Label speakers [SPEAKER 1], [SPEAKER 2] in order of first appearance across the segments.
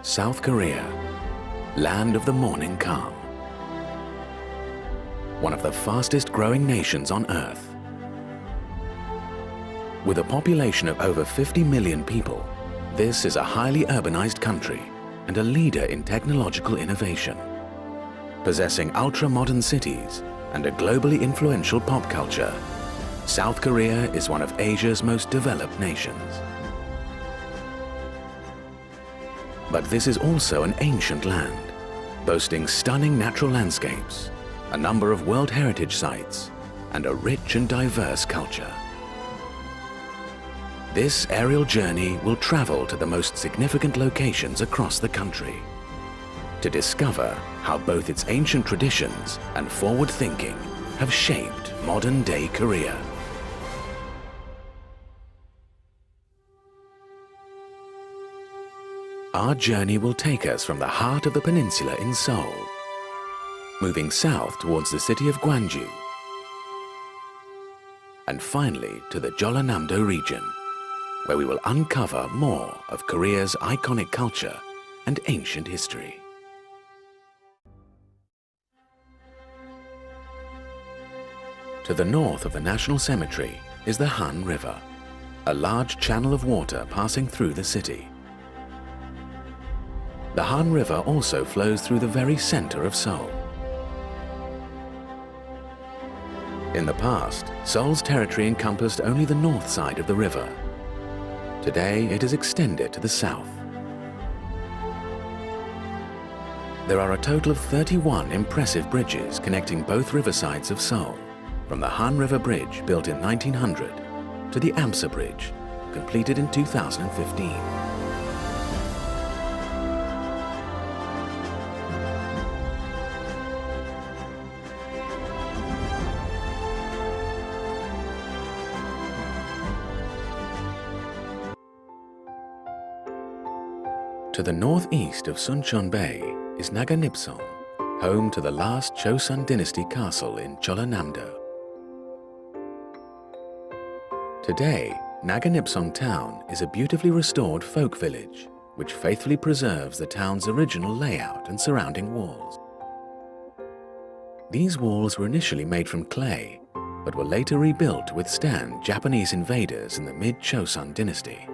[SPEAKER 1] South Korea, land of the morning calm. One of the fastest growing nations on earth. With a population of over 50 million people, this is a highly urbanized country and a leader in technological innovation. Possessing ultra-modern cities and a globally influential pop culture, South Korea is one of Asia's most developed nations. But this is also an ancient land, boasting stunning natural landscapes, a number of World Heritage sites, and a rich and diverse culture. This aerial journey will travel to the most significant locations across the country to discover how both its ancient traditions and forward thinking have shaped modern-day Korea. Our journey will take us from the heart of the peninsula in Seoul, moving south towards the city of Gwangju, and finally to the Jeollanam-do region, where we will uncover more of Korea's iconic culture and ancient history. To the north of the National Cemetery is the Han River, a large channel of water passing through the city. The Han River also flows through the very center of Seoul. In the past, Seoul's territory encompassed only the north side of the river. Today, it is extended to the south. There are a total of 31 impressive bridges connecting both riversides of Seoul, from the Han River Bridge built in 1900 to the Amsa Bridge, completed in 2015. To the northeast of Suncheon Bay is Naganipsong, home to the last Chosun dynasty castle in Jeollanam-do. Today, Naganipsong town is a beautifully restored folk village which faithfully preserves the town's original layout and surrounding walls. These walls were initially made from clay, but were later rebuilt to withstand Japanese invaders in the mid-Chosun dynasty.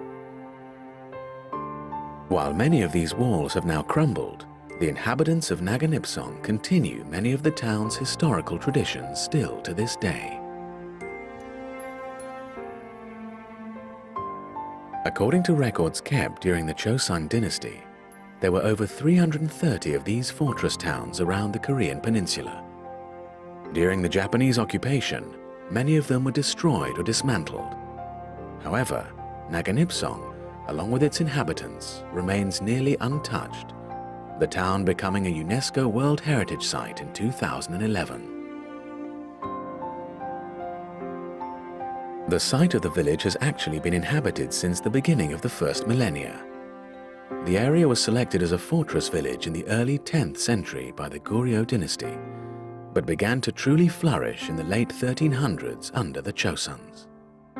[SPEAKER 1] While many of these walls have now crumbled, the inhabitants of Naganipsong continue many of the town's historical traditions still to this day. According to records kept during the Chosun dynasty, there were over 330 of these fortress towns around the Korean peninsula. During the Japanese occupation, many of them were destroyed or dismantled. However, Naganipsong, along with its inhabitants, remains nearly untouched, the town becoming a UNESCO World Heritage Site in 2011. The site of the village has actually been inhabited since the beginning of the first millennia. The area was selected as a fortress village in the early 10th century by the Goryeo dynasty, but began to truly flourish in the late 1300s under the Chosuns.